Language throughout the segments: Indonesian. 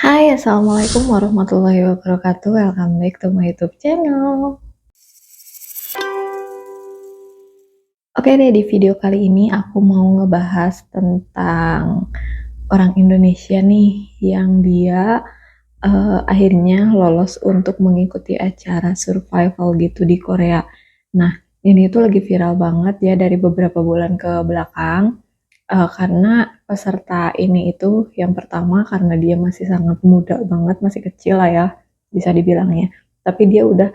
Hai, Assalamualaikum warahmatullahi wabarakatuh. Welcome back to my YouTube channel. Oke deh, di video kali ini aku mau ngebahas tentang orang Indonesia nih yang dia akhirnya lolos untuk mengikuti acara survival gitu di Korea. Nah, ini tuh lagi viral banget ya dari beberapa bulan ke belakang. Karena peserta ini itu yang pertama karena dia masih sangat muda banget, masih kecil lah ya bisa dibilangnya. Tapi dia udah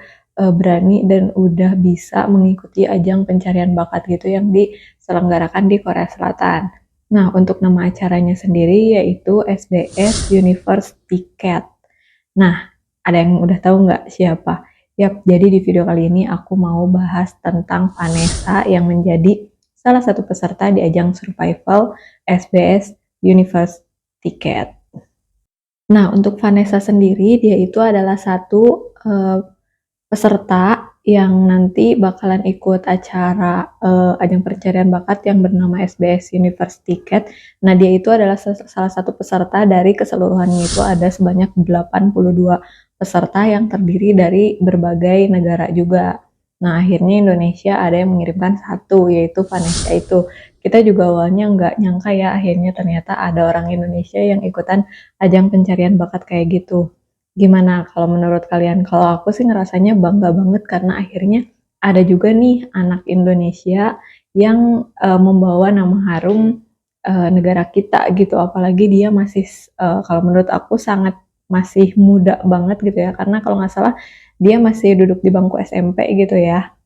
berani dan udah bisa mengikuti ajang pencarian bakat gitu yang diselenggarakan di Korea Selatan. Nah, untuk nama acaranya sendiri yaitu SBS Universe Ticket. Nah, ada yang udah tahu nggak siapa? Yap, jadi di video kali ini aku mau bahas tentang Vanessa yang menjadi salah satu peserta di ajang survival SBS Universe Ticket. Nah, untuk Vanessa sendiri, dia itu adalah satu peserta yang nanti bakalan ikut acara ajang pencarian bakat yang bernama SBS Universe Ticket. Nah, dia itu adalah salah satu peserta dari keseluruhannya itu ada sebanyak 82 peserta yang terdiri dari berbagai negara juga. Nah, akhirnya Indonesia ada yang mengirimkan satu, yaitu Vanessa itu. Kita juga awalnya nggak nyangka ya, akhirnya ternyata ada orang Indonesia yang ikutan ajang pencarian bakat kayak gitu. Gimana kalau menurut kalian? Kalau aku sih ngerasanya bangga banget karena akhirnya ada juga nih anak Indonesia yang membawa nama harum negara kita gitu. Apalagi dia masih kalau menurut aku sangat masih muda banget gitu ya. Karena kalau nggak salah dia masih duduk di bangku SMP gitu ya.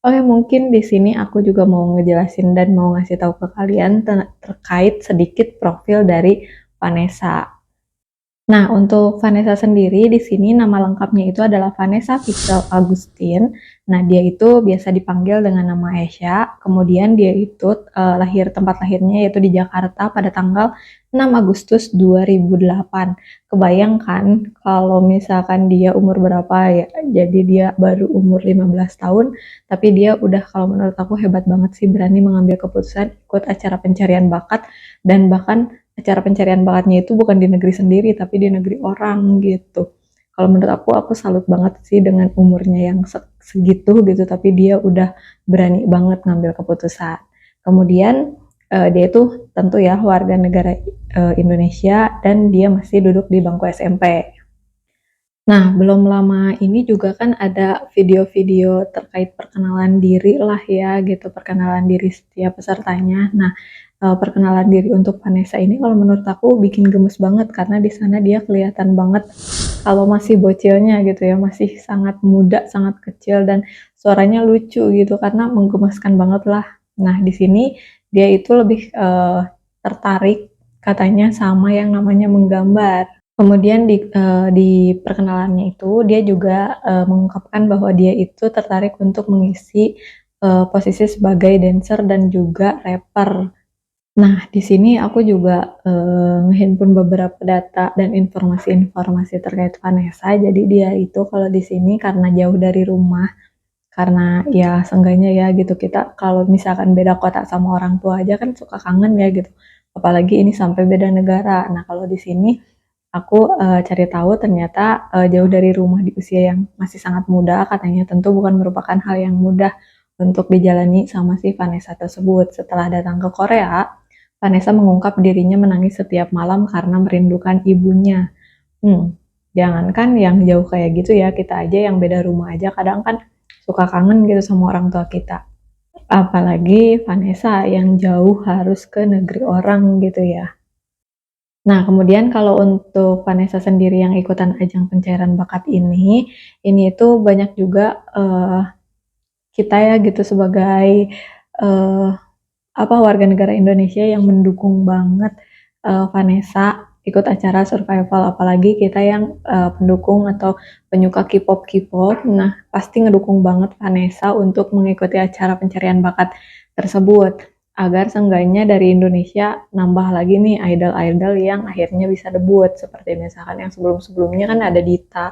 Oke, mungkin di sini aku juga mau ngejelasin dan mau ngasih tahu ke kalian terkait sedikit profil dari Vanessa. Nah, untuk Vanessa sendiri di sini nama lengkapnya itu adalah Vanessa Pixel Agustin. Nah, dia itu biasa dipanggil dengan nama Aisyah. Kemudian dia itu tempat lahirnya yaitu di Jakarta pada tanggal 6 Agustus 2008. Kebayangkan kalau misalkan dia umur berapa ya? Jadi dia baru umur 15 tahun, tapi dia udah kalau menurut aku hebat banget sih berani mengambil keputusan ikut acara pencarian bakat dan bahkan acara pencarian bakatnya itu bukan di negeri sendiri tapi di negeri orang gitu. Kalau menurut aku salut banget sih dengan umurnya yang segitu gitu tapi dia udah berani banget ngambil keputusan. Kemudian dia itu tentu ya warga negara Indonesia dan dia masih duduk di bangku SMP. Nah, belum lama ini juga kan ada video-video terkait perkenalan diri lah ya gitu, perkenalan diri setiap pesertanya. Nah, perkenalan diri untuk Vanessa ini kalau menurut aku bikin gemes banget karena di sana dia kelihatan banget kalau masih bocilnya gitu ya, masih sangat muda, sangat kecil dan suaranya lucu gitu karena menggemaskan banget lah. Nah, di sini dia itu lebih tertarik katanya sama yang namanya menggambar. Kemudian di perkenalannya itu dia juga mengungkapkan bahwa dia itu tertarik untuk mengisi posisi sebagai dancer dan juga rapper. Nah, di sini aku juga ngehimpun beberapa data dan informasi-informasi terkait Vanessa. Jadi dia itu kalau di sini karena jauh dari rumah, karena ya seenggaknya ya gitu kita kalau misalkan beda kota sama orang tua aja kan suka kangen ya gitu. Apalagi ini sampai beda negara. Nah, kalau di sini aku cari tahu ternyata jauh dari rumah di usia yang masih sangat muda katanya tentu bukan merupakan hal yang mudah untuk dijalani sama si Vanessa tersebut. Setelah datang ke Korea, Vanessa mengungkap dirinya menangis setiap malam karena merindukan ibunya. Jangankan yang jauh kayak gitu ya, kita aja yang beda rumah aja kadang kan suka kangen gitu sama orang tua kita. Apalagi Vanessa yang jauh harus ke negeri orang gitu ya. Nah, kemudian kalau untuk Vanessa sendiri yang ikutan ajang pencairan bakat ini itu banyak juga kita ya gitu sebagai uh, warga negara Indonesia yang mendukung banget Vanessa ikut acara survival, apalagi kita yang pendukung atau penyuka K-pop. Nah, pasti ngedukung banget Vanessa untuk mengikuti acara pencarian bakat tersebut agar seenggaknya dari Indonesia nambah lagi nih idol-idol yang akhirnya bisa debut seperti misalkan yang sebelum-sebelumnya kan ada Dita,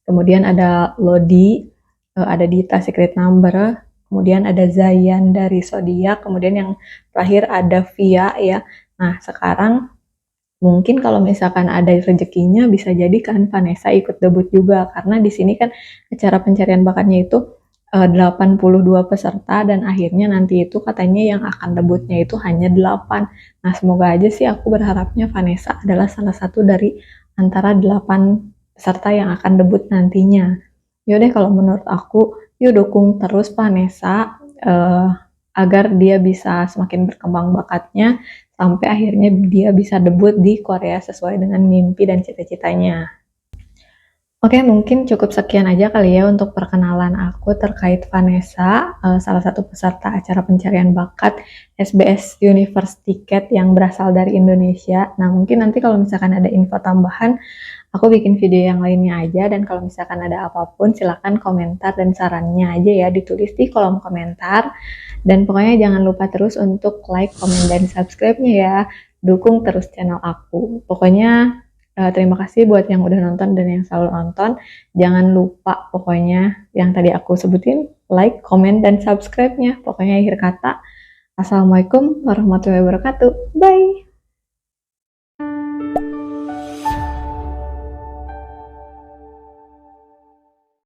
kemudian ada Lodi, ada Dita Secret Number, kemudian ada Zayan dari Zodiac, kemudian yang terakhir ada Via ya. Nah, sekarang mungkin kalau misalkan ada rezekinya bisa jadi kan Vanessa ikut debut juga, karena di sini kan acara pencarian bakatnya itu 82 peserta dan akhirnya nanti itu katanya yang akan debutnya itu hanya 8. Nah, semoga aja sih, aku berharapnya Vanessa adalah salah satu dari antara 8 peserta yang akan debut nantinya. Yaudah, kalau menurut aku, yuk dukung terus Vanessa agar dia bisa semakin berkembang bakatnya sampai akhirnya dia bisa debut di Korea sesuai dengan mimpi dan cita-citanya. Oke, mungkin cukup sekian aja kali ya untuk perkenalan aku terkait Vanessa, salah satu peserta acara pencarian bakat SBS Universe Ticket yang berasal dari Indonesia. Nah, mungkin nanti kalau misalkan ada info tambahan, aku bikin video yang lainnya aja, dan kalau misalkan ada apapun silahkan komentar dan sarannya aja ya ditulis di kolom komentar. Dan pokoknya jangan lupa terus untuk like, komen, dan subscribe-nya ya. Dukung terus channel aku. Pokoknya terima kasih buat yang udah nonton dan yang selalu nonton. Jangan lupa pokoknya yang tadi aku sebutin, like, komen, dan subscribe-nya. Pokoknya akhir kata, Assalamualaikum warahmatullahi wabarakatuh. Bye!